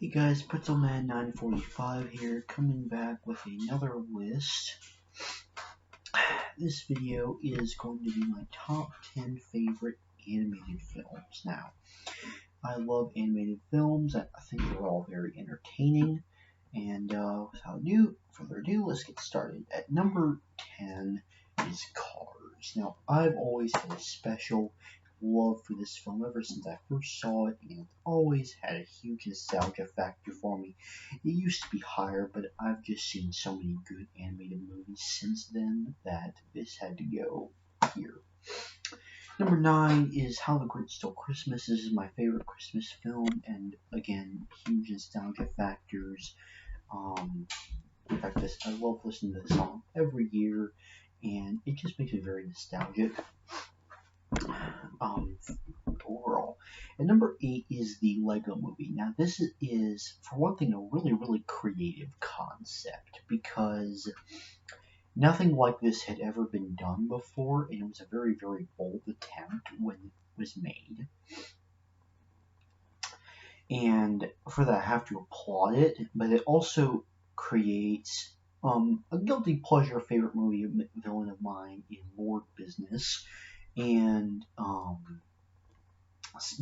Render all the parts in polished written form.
Hey guys, Pretzelman945 here, coming back with another list. This video is going to be my top 10 favorite animated films. Now, I love animated films. I think they're all very entertaining. And without further ado, let's get started. At number 10 is Cars. Now, I've always had a special love for this film ever since I first saw it, and it's always had a huge nostalgia factor for me. It used to be higher, but I've just seen so many good animated movies since then that this had to go here. Number 9 is How the Grinch Stole Christmas. This is my favorite Christmas film, and again, huge nostalgia factors. In fact, I love listening to this song every year, and it just makes me very nostalgic. Overall. And number 8 is the Lego Movie. Now, this is, for one thing, a really, really creative concept because nothing like this had ever been done before, and it was a very, very bold attempt when it was made. And for that, I have to applaud it, but it also creates a guilty pleasure favorite movie villain of mine in Lord Business, and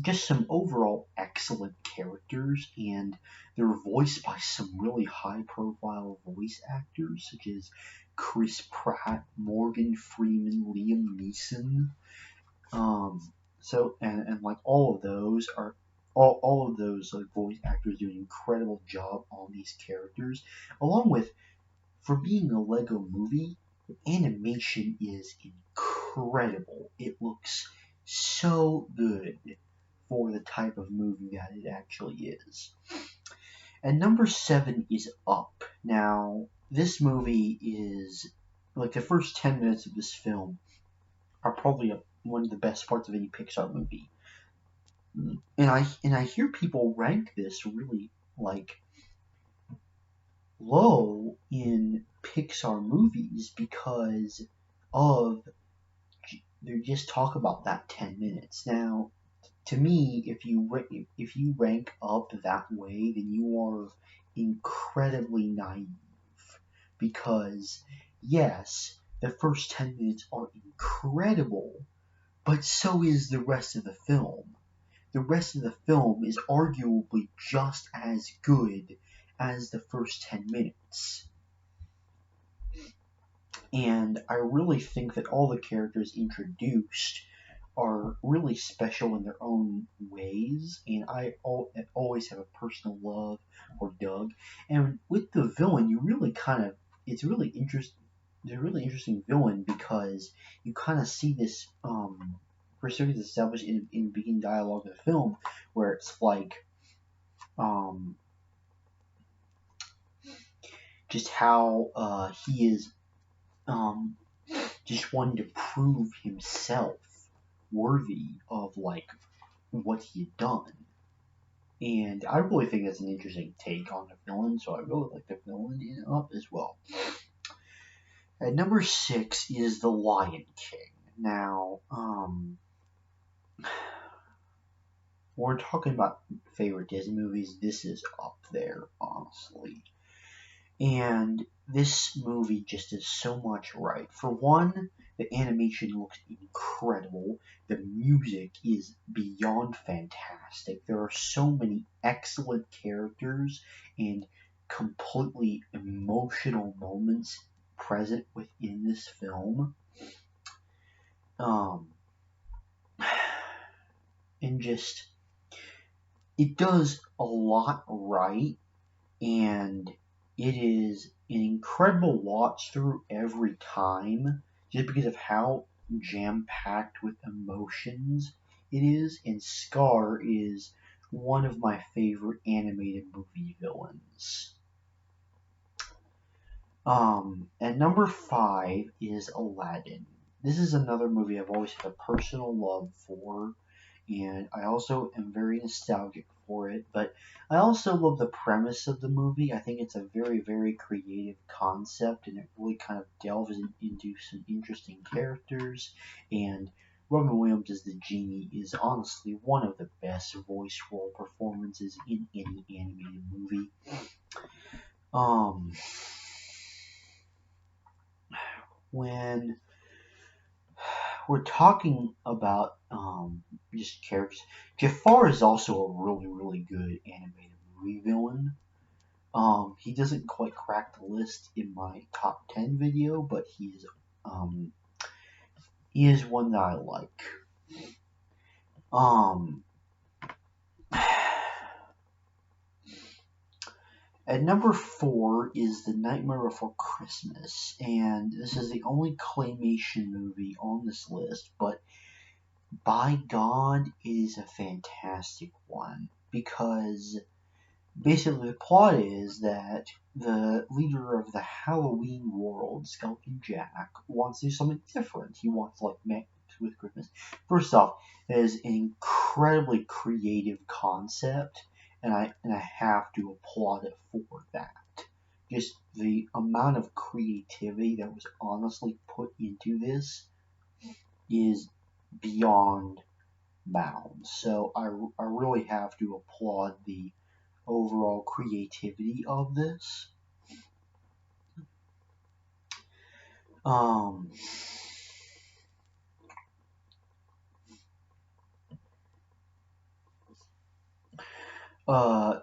just some overall excellent characters, and they're voiced by some really high-profile voice actors such as Chris Pratt, Morgan Freeman, Liam Neeson. And like all of those are all of those like voice actors do an incredible job on these characters, along with, for being a Lego movie, the animation is incredible. It looks so good for the type of movie that it actually is. And number 7 is Up. Now, this movie is, like, the first 10 minutes of this film are probably one of the best parts of any Pixar movie. And I hear people rank this really, like, low in Pixar movies because of they just talk about that 10 minutes. Now, to me, if you rank Up that way, then you are incredibly naive. Because yes, the first 10 minutes are incredible, but so is the rest of the film. The rest of the film is arguably just as good as the first 10 minutes. And I really think that all the characters introduced are really special in their own ways, and I always have a personal love for Doug. And with the villain, it's really interesting. It's a really interesting villain because you kind of see this pursuit established in beginning dialogue of the film, where it's like just how he is just wanting to prove himself worthy of like what he had done. And I really think that's an interesting take on the villain, so I really like the villain in Up as well. At number 6 is The Lion King. Now, we're talking about favorite Disney movies. This is up there, honestly. And this movie just does so much right. For one, the animation looks incredible. The music is beyond fantastic. There are so many excellent characters and completely emotional moments present within this film. And just, it does a lot right, and it is an incredible watch through every time, just because of how jam-packed with emotions it is. And Scar is one of my favorite animated movie villains. At number 5 is Aladdin. This is another movie I've always had a personal love for, and I also am very nostalgic for it, but I also love the premise of the movie. I think it's a very, very creative concept, and it really kind of delves into some interesting characters, and Robin Williams as the genie is honestly one of the best voice role performances in any animated movie. When we're talking about just characters, Jafar is also a really, really good animated movie villain. He doesn't quite crack the list in my top 10 video, but he is one that I like. At number 4 is The Nightmare Before Christmas, and this is the only claymation movie on this list, but by God, it is a fantastic one, because basically the plot is that the leader of the Halloween world, Skeleton Jack, wants to do something different. He wants to mix with Christmas. First off, that is an incredibly creative concept, and I have to applaud it for that. Just the amount of creativity that was honestly put into this is beyond bounds. So I really have to applaud the overall creativity of this.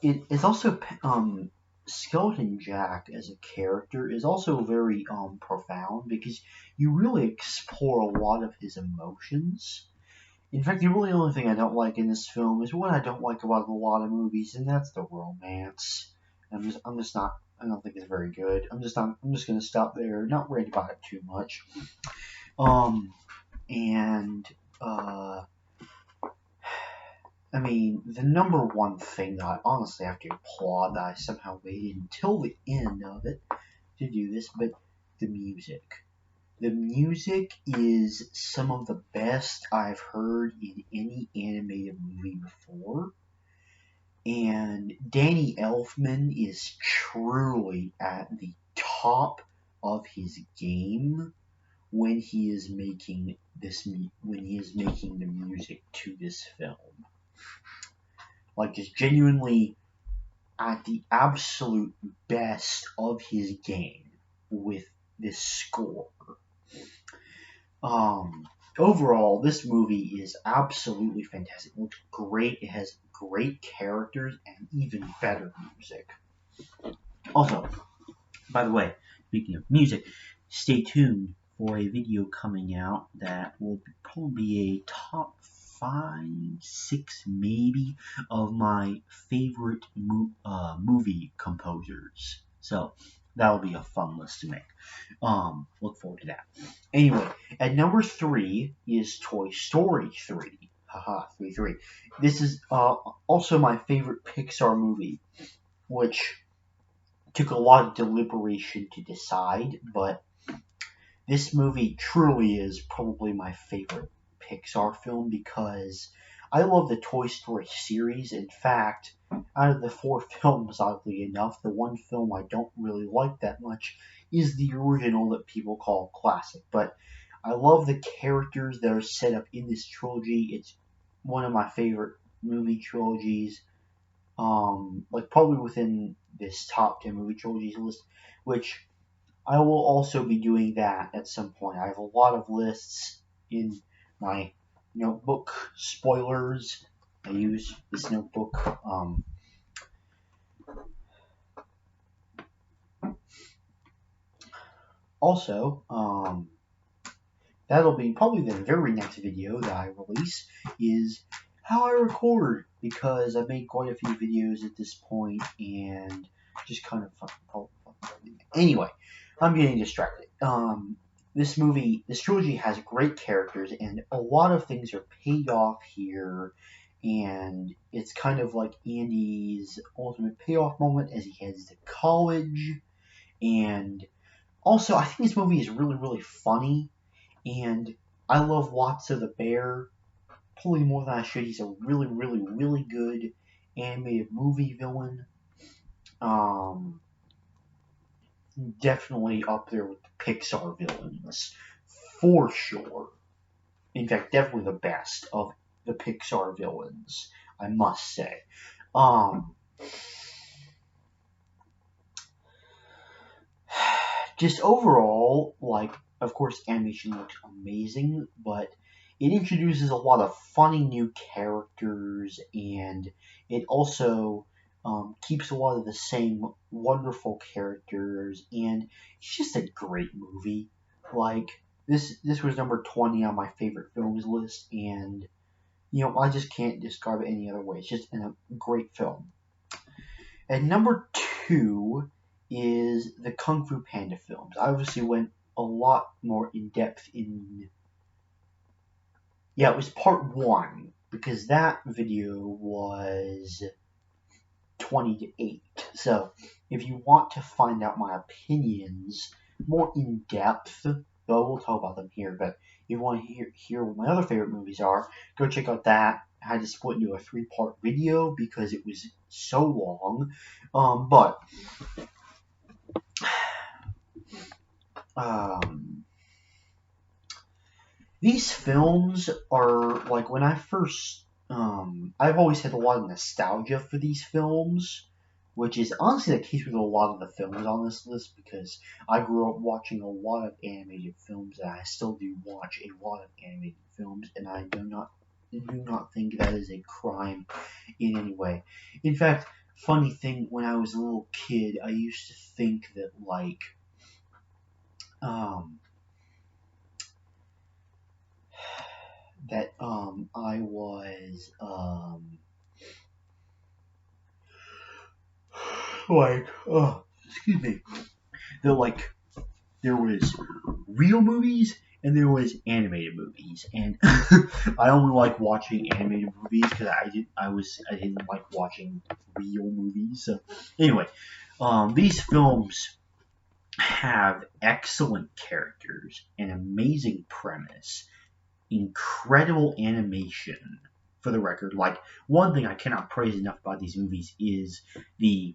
It is also Skeleton Jack as a character is also very profound, because you really explore a lot of his emotions. In fact, the really only thing I don't like in this film is what I don't like about a lot of movies, and that's the romance. I don't think it's very good. I'm just gonna stop there. Not worried about it too much. I mean, the number one thing that I honestly have to applaud, that I somehow waited until the end of it to do this, but the music. The music is some of the best I've heard in any animated movie before. And Danny Elfman is truly at the top of his game when he is making the music to this film. Just genuinely at the absolute best of his game with this score. Overall, this movie is absolutely fantastic. It looks great. It has great characters and even better music. Also, by the way, speaking of music, stay tuned for a video coming out that will probably be a top 5, 6 maybe of my favorite movie composers. So that'll be a fun list to make. Look forward to that. Anyway, at number 3 is Toy Story 3. Haha, 3. This is also my favorite Pixar movie, which took a lot of deliberation to decide, but this movie truly is probably my favorite Pixar film, because I love the Toy Story series. In fact, out of the 4 films, oddly enough, the one film I don't really like that much is the original that people call classic. But I love the characters that are set up in this trilogy. It's one of my favorite movie trilogies. Probably within this top 10 movie trilogies list, which I will also be doing that at some point. I have a lot of lists in my notebook. Spoilers, I use this notebook. Also, that'll be probably the very next video that I release, is how I record, because I've made quite a few videos at this point, and just kind of fun. Anyway, I'm getting distracted. This trilogy has great characters, and a lot of things are paid off here, and it's kind of like Andy's ultimate payoff moment as he heads to college. And also, I think this movie is really, really funny, and I love Lotso the Bear probably more than I should. He's a really, really, really good animated movie villain. Definitely up there with the Pixar villains, for sure. in fact, definitely the best of the Pixar villains, I must say. Just overall, like, of course, animation looks amazing, but it introduces a lot of funny new characters, and it also keeps a lot of the same wonderful characters, and it's just a great movie. Like, this was number 20 on my favorite films list, and I just can't describe it any other way. It's just a great film. And number 2 is the Kung Fu Panda films. I obviously went a lot more in depth in. Yeah, it was part 1 because that video was 20 to 8. So if you want to find out my opinions more in depth, though we'll talk about them here, but if you want to hear what my other favorite movies are, go check out that. I had to split into a 3-part video because it was so long. But these films are, like, when I first, I've always had a lot of nostalgia for these films, which is honestly the case with a lot of the films on this list, because I grew up watching a lot of animated films, and I still do watch a lot of animated films, and I do not think that is a crime in any way. In fact, funny thing, when I was a little kid, I used to think that, like, I was, excuse me, that, like, there was real movies and there was animated movies, and I only like watching animated movies because I didn't like watching real movies. So anyway, these films have excellent characters, an amazing premise, incredible animation. For the record, like, one thing I cannot praise enough about these movies is the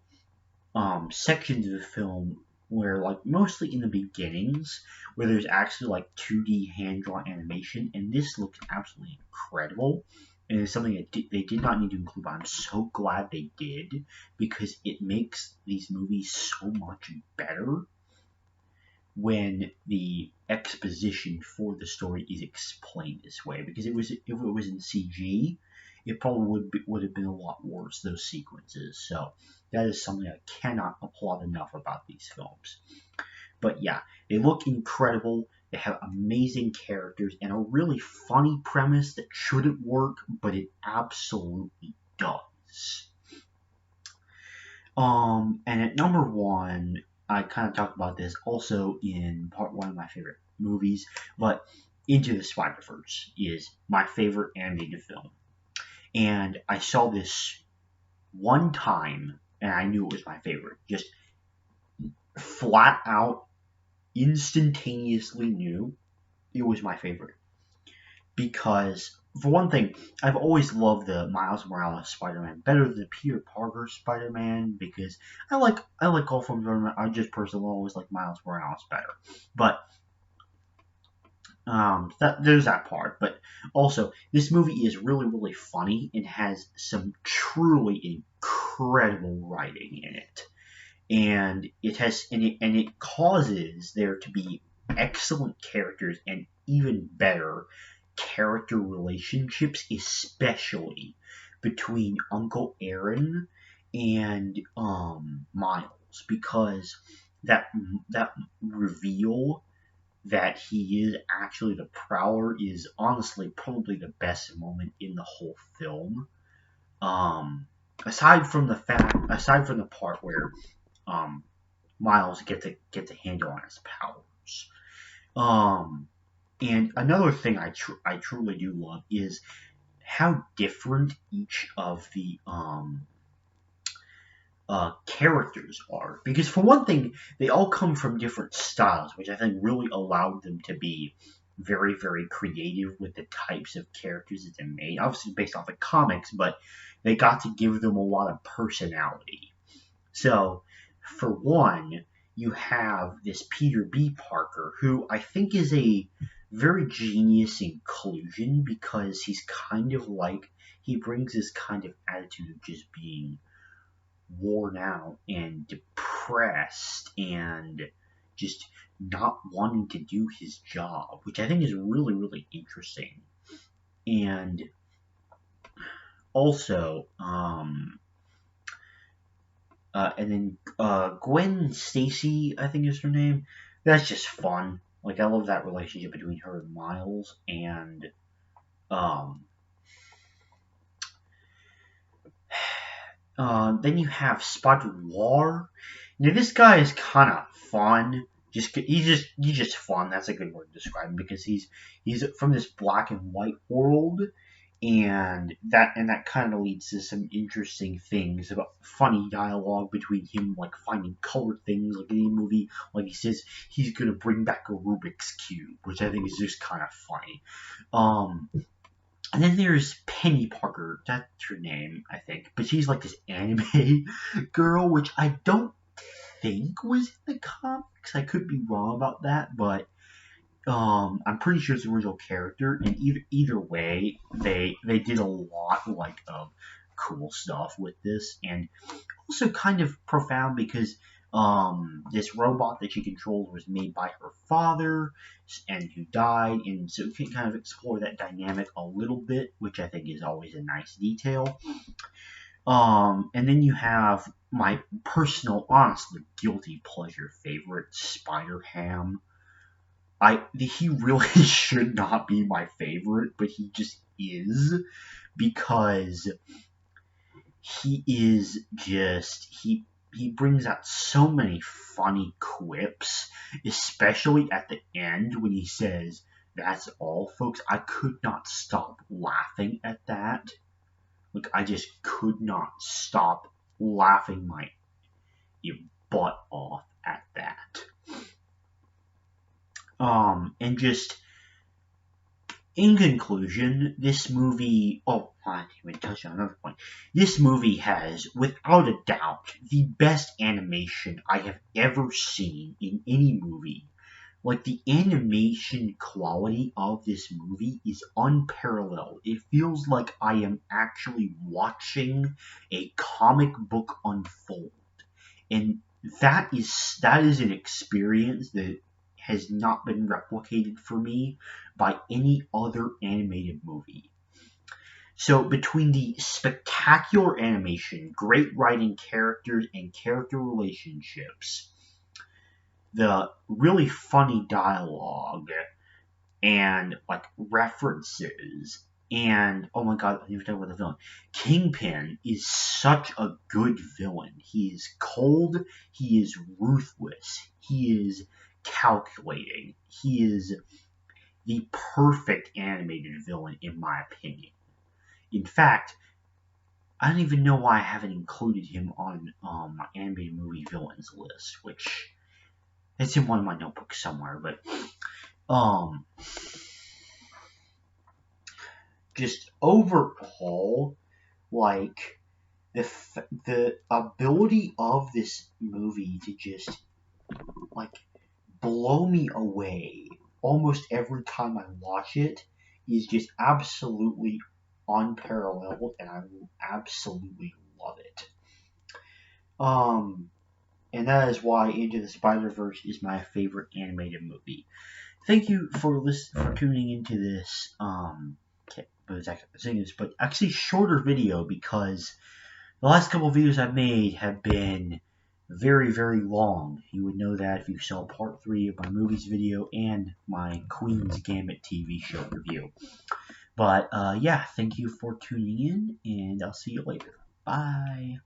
sections of the film where, like, mostly in the beginnings, where there's actually, like, 2D hand-drawn animation, and this looks absolutely incredible, and it's something that they did not need to include, but I'm so glad they did, because it makes these movies so much better when the exposition for the story is explained this way, because if it was in CG, it probably would have been a lot worse, those sequences. So that is something I cannot applaud enough about these films. But yeah, they look incredible. They have amazing characters and a really funny premise that shouldn't work, but it absolutely does. And at number 1, I kind of talked about this also in part 1 of my favorite movies, but Into the Spider-Verse is my favorite animated film. And I saw this one time, and I knew it was my favorite. Just flat out, instantaneously knew it was my favorite. Because, for one thing, I've always loved the Miles Morales Spider-Man better than the Peter Parker Spider-Man, because I like all forms of Spider-Man. I just personally always like Miles Morales better. But there's that part. But also, this movie is really, really funny and has some truly incredible writing in it. And it causes there to be excellent characters and even better character relationships, especially between Uncle Aaron and Miles, because that reveal that he is actually the Prowler is honestly probably the best moment in the whole film. Aside from the part where Miles gets a handle on his powers. And another thing I truly do love is how different each of the characters are. Because for one thing, they all come from different styles, which I think really allowed them to be very, very creative with the types of characters that they made. Obviously based off the comics, but they got to give them a lot of personality. So, for one, you have this Peter B. Parker, who I think is a very genius inclusion, because he's kind of like, he brings this kind of attitude of just being worn out and depressed and just not wanting to do his job, which I think is really, really interesting. And also, and then Gwen Stacy, I think is her name. That's just fun. Like, I love that relationship between her and Miles. And then you have Spotted War. Now, this guy is kind of fun. He's just fun. That's a good word to describe him, because he's from this black and white world, and that kind of leads to some interesting things about funny dialogue between him, like finding colored things, like in the movie, like he says he's gonna bring back a Rubik's Cube, which I think is just kind of funny. And then there's Penny Parker, that's her name, I think, but she's like this anime girl, which I don't think was in the comics. I could be wrong about that, but I'm pretty sure it's the original character. And either way, they did a lot like of cool stuff with this, and also kind of profound, because this robot that she controlled was made by her father, and who died, and so you can kind of explore that dynamic a little bit, which I think is always a nice detail. And then you have my personal, honestly, guilty pleasure favorite, Spider-Ham. He really should not be my favorite, but he just is, because he is just, he brings out so many funny quips, especially at the end when he says, "That's all, folks." I could not stop laughing at that. Like, I just could not stop laughing my butt off at that. And just, in conclusion, this movie, I didn't even touch on another point. This movie has, without a doubt, the best animation I have ever seen in any movie. Like, the animation quality of this movie is unparalleled. It feels like I am actually watching a comic book unfold. And that is an experience that has not been replicated for me by any other animated movie. So between the spectacular animation, great writing characters and character relationships, the really funny dialogue, and like references, and oh my god, I didn't even talk about the villain. Kingpin is such a good villain. He is cold, he is ruthless, he is calculating, he is the perfect animated villain in my opinion. In fact, I don't even know why I haven't included him on my animated movie villains list, which it's in one of my notebooks somewhere, but just overall, like, the ability of this movie to just, like, blow me away almost every time I watch it is just absolutely unparalleled, and I will absolutely love it. And that is why Into the Spider-Verse is my favorite animated movie. Thank you for tuning into this. But actually shorter video, because the last couple of videos I've made have been very, very long. You would know that if you saw part 3 of my movies video and my Queen's Gambit TV show review. But yeah, thank you for tuning in, and I'll see you later. Bye.